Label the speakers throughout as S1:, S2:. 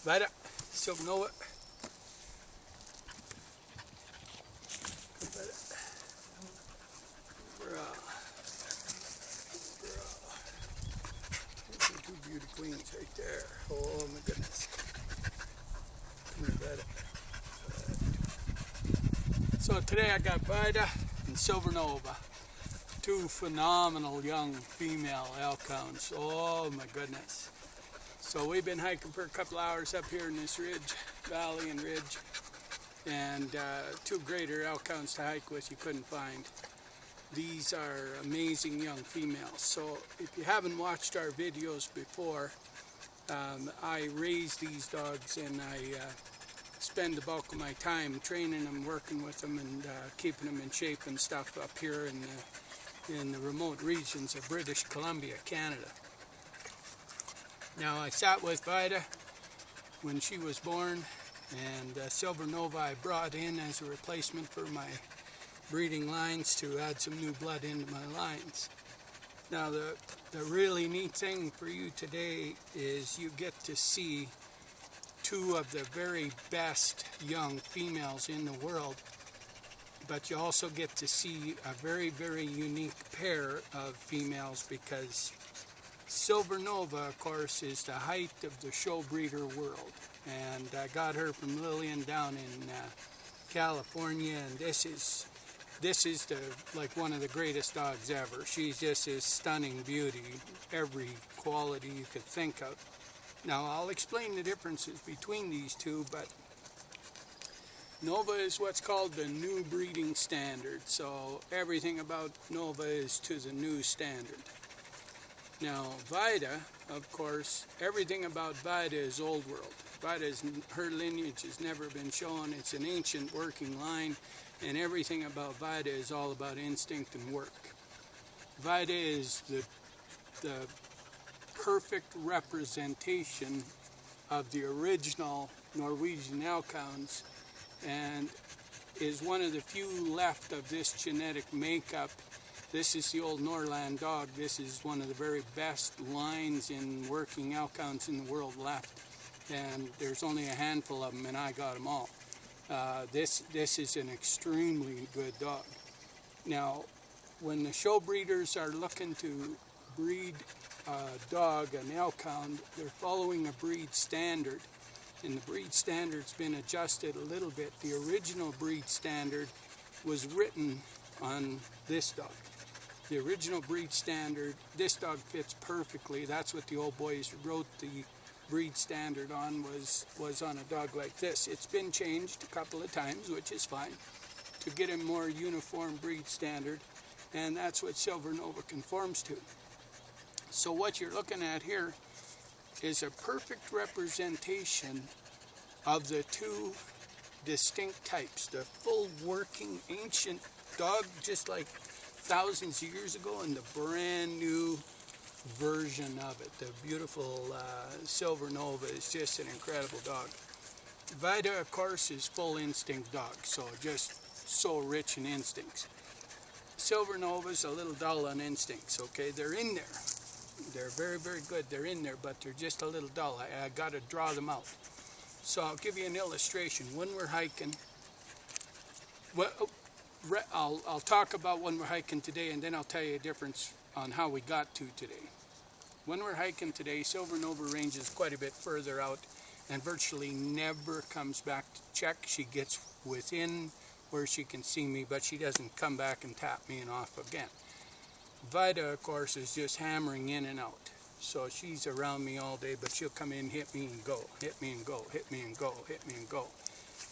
S1: Vida, Silver Nova. Vida. Two beauty queens right there. Oh my goodness. Come here, Vida. So today I got Vida and Silver Nova. Two phenomenal young female elkhounds. Oh my goodness. So we've been hiking for a couple hours up here in this valley and ridge, and two greater elkhounds to hike with you couldn't find. These are amazing young females. So if you haven't watched our videos before, I raise these dogs and I spend the bulk of my time training them, working with them, and keeping them in shape and stuff up here in the remote regions of British Columbia, Canada. Now, I sat with Vida when she was born, and Silver Nova I brought in as a replacement for my breeding lines to add some new blood into my lines. Now, the really neat thing for you today is you get to see two of the very best young females in the world, but you also get to see a very, very unique pair of females, because Silver Nova, of course, is the height of the show breeder world, and I got her from Lillian down in California, and this is like one of the greatest dogs ever. She's just a stunning beauty, every quality you could think of. Now, I'll explain the differences between these two, but Nova is what's called the new breeding standard, so everything about Nova is to the new standard. Now, Vida, of course, everything about Vida is old world. Her lineage has never been shown. It's an ancient working line, and everything about Vida is all about instinct and work. Vida is the perfect representation of the original Norwegian Elkhounds, and is one of the few left of this genetic makeup. This is the old Norland dog. This is one of the very best lines in working elkhounds in the world left, and there's only a handful of them, and I got them all. This is an extremely good dog. Now, when the show breeders are looking to breed a dog, an elkhound, they're following a breed standard, and the breed standard's been adjusted a little bit. The original breed standard was written on this dog. The original breed standard, this dog fits perfectly. That's what the old boys wrote the breed standard on, was on a dog like this. It's been changed a couple of times, which is fine, to get a more uniform breed standard, and that's what Silver Nova conforms to. So what you're looking at here is a perfect representation of the two distinct types, the full working ancient dog, just like thousands of years ago, and the brand new version of it. The beautiful Silver Nova is just an incredible dog. Vida, of course, is full instinct dog, so just so rich in instincts. Silver Nova's a little dull on instincts, okay? They're in there. They're very, very good. They're in there, but they're just a little dull. I got to draw them out. So I'll give you an illustration. When we're hiking, well, I'll talk about when we're hiking today, and then I'll tell you a difference on how we got to today. When we're hiking today, Silver Nova ranges quite a bit further out and virtually never comes back to check. She gets within where she can see me, but she doesn't come back and tap me and off again. Vida, of course, is just hammering in and out. So she's around me all day, but she'll come in, hit me and go, hit me and go, hit me and go, hit me and go.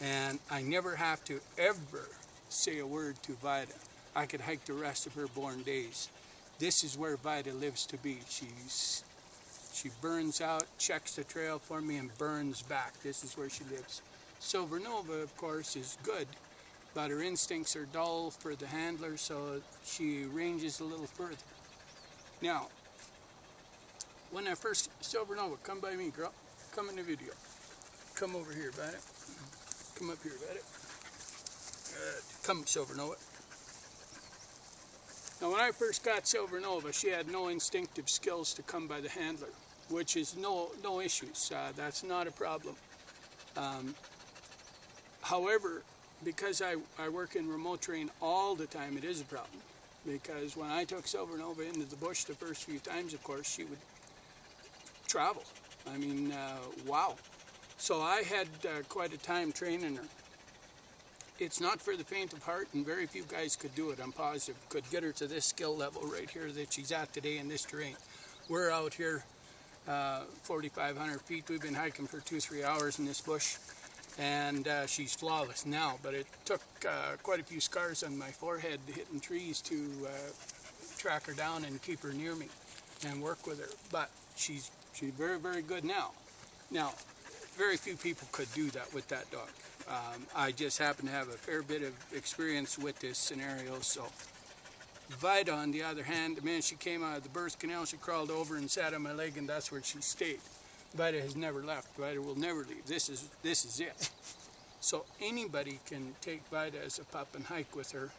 S1: And I never have to ever say a word to Vida. I could hike the rest of her born days. This is where Vida lives to be. She burns out, checks the trail for me, and burns back. This is where she lives. Silver Nova, of course, is good, but her instincts are dull for the handler, so she ranges a little further. Now, when I first, Silver Nova, come by me, girl. Come in the video. Come over here, Vida. Come up here, Vida. Good. Come, Silver Nova. Now, when I first got Silver Nova, she had no instinctive skills to come by the handler. which is no issues. That's not a problem. However, because I work in remote terrain all the time, it is a problem. Because when I took Silver Nova into the bush the first few times, of course, she would travel. I mean, wow. So I had quite a time training her. It's not for the faint of heart, and very few guys could do it, I'm positive, could get her to this skill level right here that she's at today in this terrain. We're out here 4,500 feet. We've been hiking for 2-3 hours in this bush, and she's flawless now, but it took quite a few scars on my forehead hitting trees to track her down and keep her near me and work with her. But she's very, very good now. Now, very few people could do that with that dog. I just happen to have a fair bit of experience with this scenario. So Vida, on the other hand, the minute she came out of the birth canal, she crawled over and sat on my leg, and that's where she stayed. Vida has never left. Vida will never leave. This is it. So anybody can take Vida as a pup and hike with her,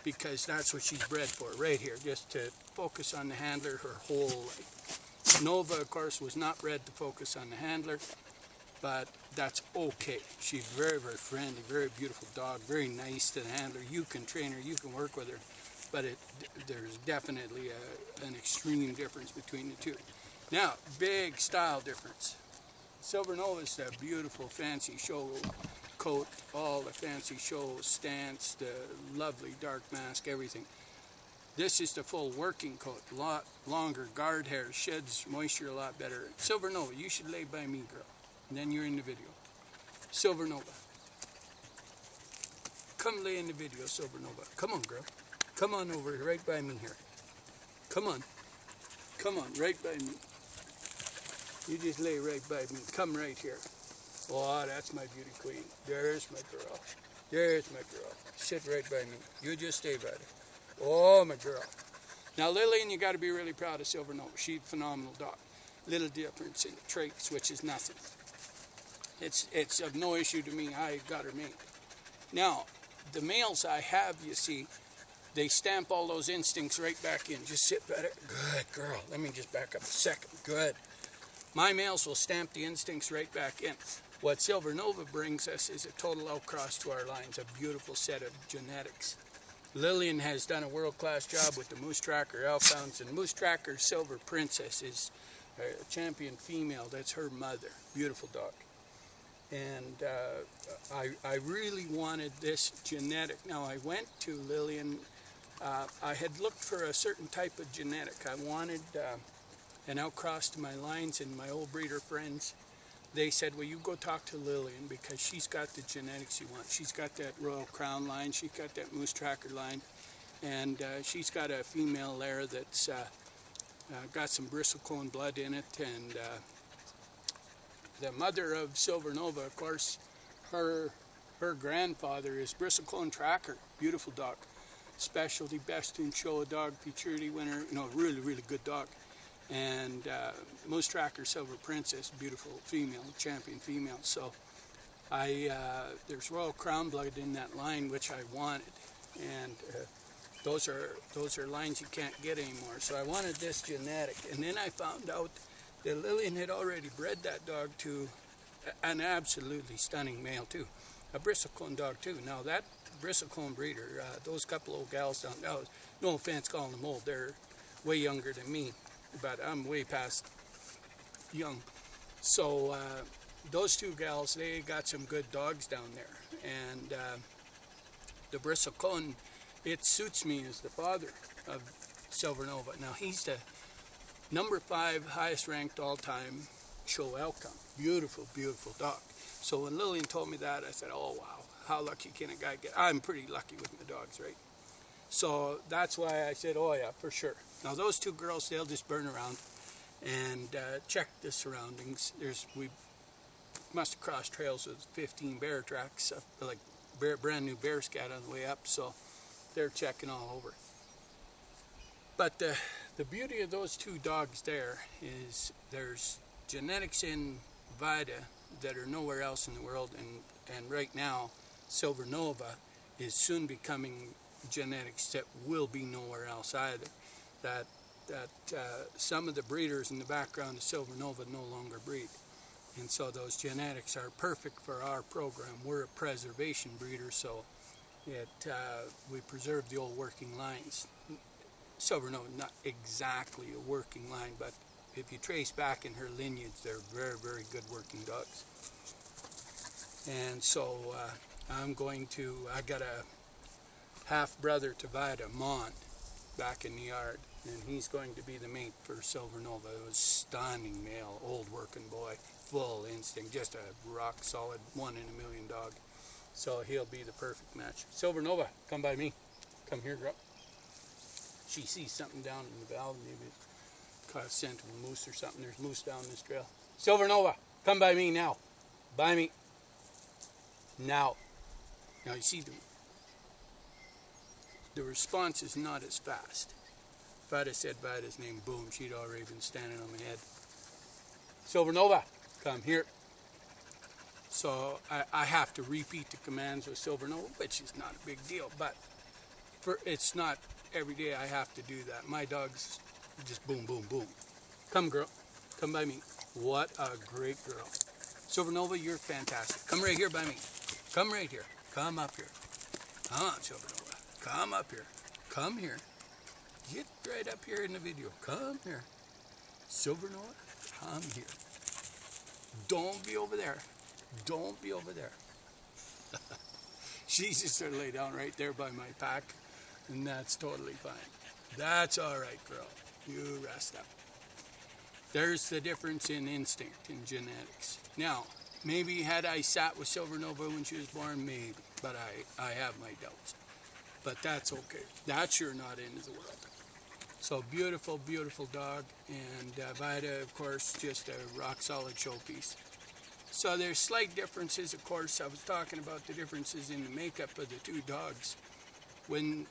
S1: because that's what she's bred for, right here, just to focus on the handler her whole life. Nova, of course, was not bred to focus on the handler, but that's okay. She's very, very friendly, very beautiful dog, very nice to the handler. You can train her, you can work with her, but there's definitely an extreme difference between the two. Now, big style difference. Silver Nova's a beautiful fancy show coat, all the fancy show stance, the lovely dark mask, everything. This is the full working coat, a lot longer guard hair, sheds moisture a lot better. Silver Nova, you should lay by me, girl. And then you're in the video. Silver Nova. Come lay in the video, Silver Nova. Come on, girl. Come on over right by me here. Come on. Come on, right by me. You just lay right by me. Come right here. Oh, that's my beauty queen. There's my girl. There's my girl. Sit right by me. You just stay by her. Oh, my girl. Now, Lillian, you got to be really proud of Silver Nova. She's a phenomenal dog. Little difference in the traits, which is nothing. It's of no issue to me. I got her made. Now, the males I have, you see, they stamp all those instincts right back in. Just sit better. Good girl. Let me just back up a second. Good. My males will stamp the instincts right back in. What Silver Nova brings us is a total outcross to our lines, a beautiful set of genetics. Lillian has done a world-class job with the Moose Tracker Elkhounds, and Moose Tracker Silver Princess is a champion female. That's her mother. Beautiful dog. And I really wanted this genetic. Now, I went to Lillian. I had looked for a certain type of genetic. I wanted an outcross to my lines, and my old breeder friends, they said, well, you go talk to Lillian, because she's got the genetics you want. She's got that Royal Crown line. She's got that Moose Tracker line. And she's got a female there that's got some bristlecone blood in it. And the mother of Silver Nova, of course, her grandfather is Bristlecone Tracker. Beautiful dog. Specialty Best in Show dog, Futurity winner. You know, really, really good dog. And Moose Tracker Silver Princess, beautiful female, champion female. So there's Royal Crown blood in that line, which I wanted. And those are lines you can't get anymore. So I wanted this genetic. And then I found out that Lillian had already bred that dog to an absolutely stunning male too. A bristlecone dog too. Now that bristlecone breeder, those couple old gals down there, no offense calling them old, they're way younger than me, but I'm way past young. So those two gals, they got some good dogs down there. And the bristlecone, it suits me as the father of Silver Nova. Now he's the number 5 highest ranked all-time show Elkhound. Beautiful, beautiful dog. So when Lillian told me that, I said, oh wow, how lucky can a guy get? I'm pretty lucky with my dogs, right? So that's why I said, oh yeah, for sure. Now those two girls, they'll just burn around and check the surroundings. We must have crossed trails with 15 bear tracks, like brand new bear scat on the way up, so they're checking all over. But the beauty of those two dogs there is there's genetics in Vida that are nowhere else in the world, and right now Silver Nova is soon becoming genetics that will be nowhere else either. That that some of the breeders in the background of Silver Nova no longer breed. And so those genetics are perfect for our program. We're a preservation breeder, so we preserve the old working lines. Silver Nova, not exactly a working line, but if you trace back in her lineage, they're very, very good working dogs. And so I got a half-brother to Vida, Mont, back in the yard, and he's going to be the mate for Silver Nova. It was stunning male, old working boy, full instinct, just a rock-solid 1 in a million dog. So he'll be the perfect match. Silver Nova, come by me. Come here, girl. She sees something down in the valley, maybe caught a scent of a moose or something. There's moose down this trail. Silver Nova, come by me now. By me. Now. Now you see the response is not as fast. If I'd have said Vida's name, boom, she'd already been standing on my head. Silver Nova, come here. So I have to repeat the commands with Silver Nova, which is not a big deal, but it's not every day I have to do that. My dogs just boom, boom, boom. Come, girl. Come by me. What a great girl. Silver Nova, you're fantastic. Come right here by me. Come right here. Come up here. Come on, Silver Nova. Come up here. Come here. Get right up here in the video. Come here. Silver Nova, come here. Don't be over there. Don't be over there. She's just going to lay down right there by my pack, and that's totally fine. That's all right, girl. You rest up. There's the difference in instinct and genetics. Now, maybe had I sat with Silver Nova when she was born, maybe, but I have my doubts. But that's okay. That's your not into the world. So beautiful, beautiful dog, and Vida, of course, just a rock-solid showpiece. So there's slight differences, of course. I was talking about the differences in the makeup of the two dogs. When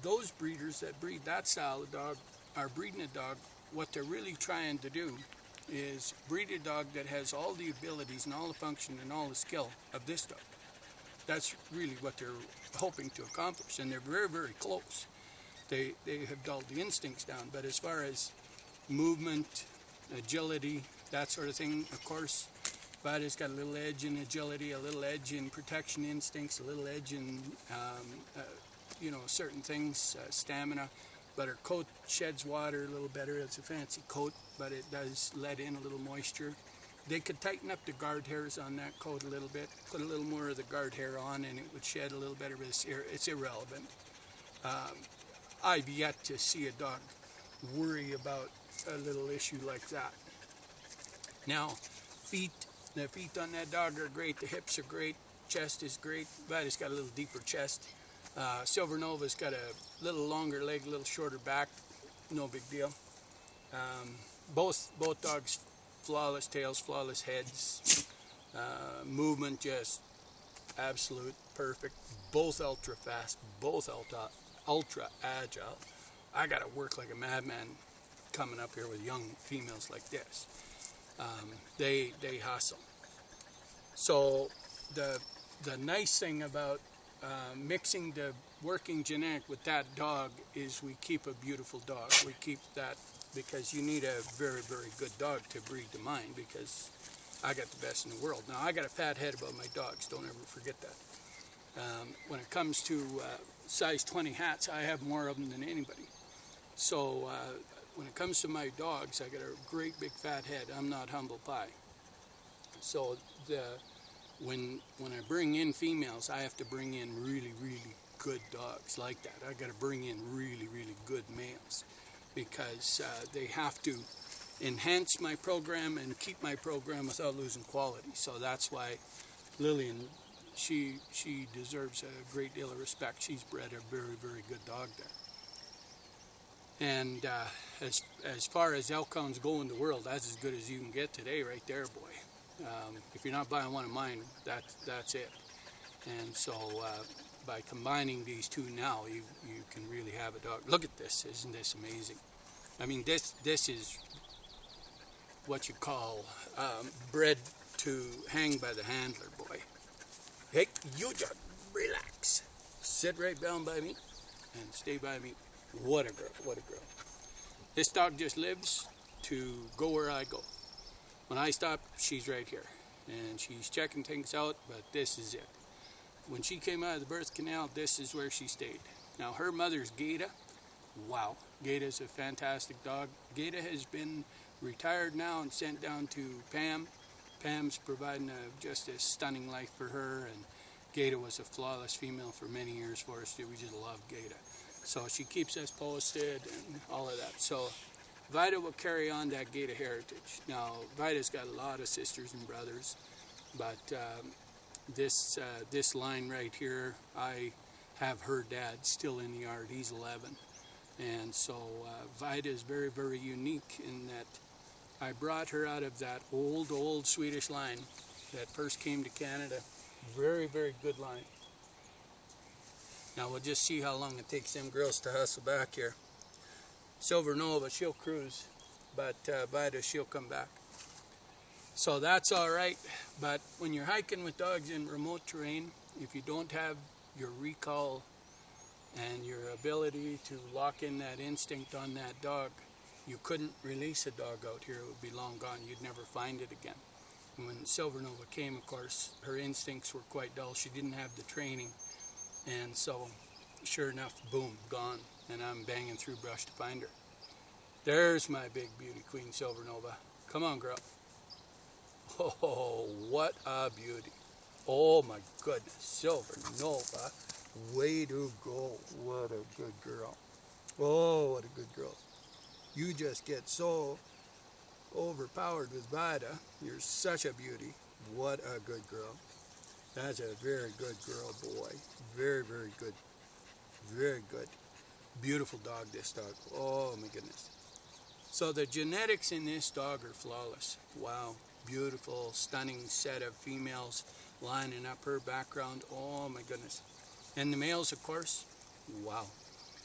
S1: those breeders that breed that style of dog are breeding a dog, what they're really trying to do is breed a dog that has all the abilities and all the function and all the skill of this dog. That's really what they're hoping to accomplish, and they're very, very close. They have dulled the instincts down, but as far as movement, agility, that sort of thing, of course, Vida's got a little edge in agility, a little edge in protection instincts, a little edge in, certain things, stamina. But her coat sheds water a little better. It's a fancy coat, but it does let in a little moisture. They could tighten up the guard hairs on that coat a little bit, put a little more of the guard hair on, and it would shed a little better, but it's irrelevant. I've yet to see a dog worry about a little issue like that. Now, the feet on that dog are great, the hips are great, chest is great. Vida's got a little deeper chest. Silver Nova's got a little longer leg, a little shorter back, no big deal. Both dogs, flawless tails, flawless heads, movement just absolute, perfect, both ultra fast, both ultra agile. I gotta work like a madman coming up here with young females like this. They hustle. So the nice thing about mixing the working genetic with that dog is we keep a beautiful dog. We keep that because you need a very, very good dog to breed to mine, because I got the best in the world. Now, I got a fat head about my dogs. Don't ever forget that. When it comes to size 20 hats, I have more of them than anybody. So when it comes to my dogs, I got a great big fat head. I'm not humble pie. So when I bring in females, I have to bring in really, really good dogs like that. I got to bring in really, really good males, because they have to enhance my program and keep my program without losing quality. So that's why Lillian, she deserves a great deal of respect. She's bred a very, very good dog there. And as far as Elkhounds go in the world, that's as good as you can get today right there, boy. If you're not buying one of mine, that's it. And so by combining these two now, you can really have a dog. Look at this. Isn't this amazing? I mean, this is what you call bred to hang by the handler, boy. Hey, you just relax. Sit right down by me and stay by me. What a girl, what a girl. This dog just lives to go where I go. When I stop, she's right here. And she's checking things out, but this is it. When she came out of the birth canal, this is where she stayed. Now, her mother's Vida. Wow, Gata's a fantastic dog. Gata has been retired now and sent down to Pam. Pam's providing just a stunning life for her, and Gata was a flawless female for many years for us. We just love Gata. So she keeps us posted and all of that. So Vida will carry on that Gata heritage. Now, Vida's got a lot of sisters and brothers, but this line right here, I have her dad still in the yard. He's 11. And so Vida is very, very unique in that I brought her out of that old Swedish line that first came to Canada. Very, very good line. Now we'll just see how long it takes them girls to hustle back here. Silver Nova, she'll cruise, but Vida, she'll come back. So that's all right, but when you're hiking with dogs in remote terrain, if you don't have your recall and your ability to lock in that instinct on that dog, you couldn't release a dog out here. It would be long gone. You'd never find it again. And when Silver Nova came, of course, her instincts were quite dull. She didn't have the training. And so, sure enough, boom, gone. And I'm banging through brush to find her. There's my big beauty queen, Silver Nova. Come on, girl. Oh, what a beauty. Oh, my goodness. Silver Nova. Way to go. What a good girl. Oh, what a good girl. You just get so overpowered with Vida. You're such a beauty. What a good girl. That's a very good girl, boy. Very, very good. Very good. Beautiful dog, this dog. Oh, my goodness. So the genetics in this dog are flawless. Wow. Beautiful, stunning set of females lining up her background. Oh, my goodness. And the males, of course, wow.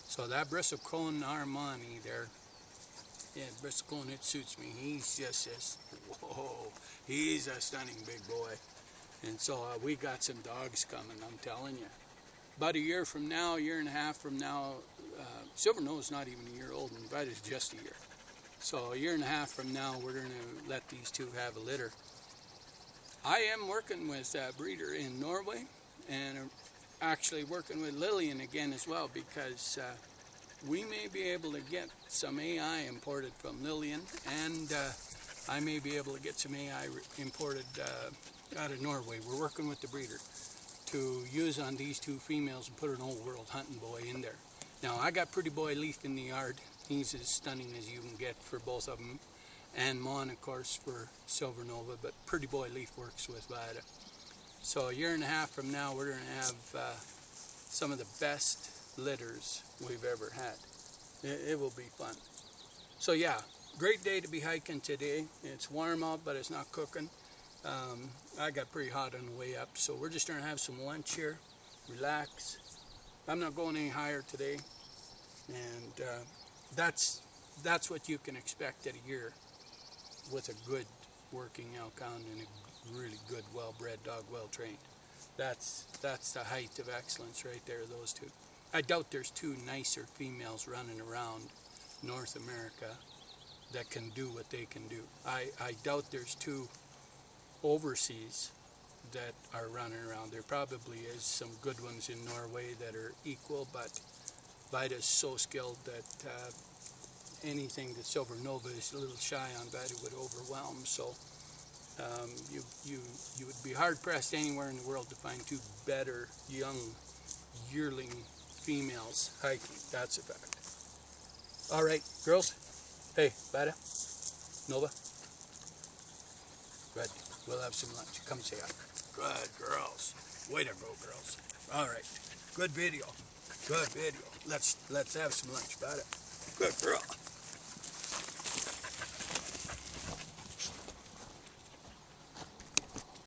S1: So that Bristlecone Armani there, yeah, Bristlecone, it suits me. He's just this, whoa, he's a stunning big boy. And so we got some dogs coming, I'm telling you. About a year from now, a year and a half from now, Silver Nova's not even a year old, and Vida's just a year. So a year and a half from now, we're going to let these two have a litter. I am working with a breeder in Norway, and actually working with Lillian again as well, because we may be able to get some AI imported from Lillian, and I may be able to get some AI imported out of Norway. We're working with the breeder to use on these two females and put an old world hunting boy in there. Now, I got Pretty Boy Leaf in the yard. He's as stunning as you can get for both of them, and Mon, of course, for Silver Nova, but Pretty Boy Leaf works with Vida. So a year and a half from now, we're going to have some of the best litters we've ever had. It will be fun. So yeah, great day to be hiking today. It's warm out, but it's not cooking. I got pretty hot on the way up, so we're just going to have some lunch here, relax. I'm not going any higher today, and that's what you can expect at a year with a good working Elkhound and a really good, well-bred dog, well-trained. That's the height of excellence right there, those two. I doubt there's two nicer females running around North America that can do what they can do. I doubt there's two overseas that are running around. There probably is some good ones in Norway that are equal, but Vida's so skilled that anything that Silver Nova is a little shy on, Vida would overwhelm. So you would be hard-pressed anywhere in the world to find two better young yearling females hiking. That's a fact. All right, girls. Hey, Vida, Nova. Good. We'll have some lunch. Come say hi. Good girls. Way to go, girls. All right. Good video. Good video. Let's have some lunch, Vida. Good girl.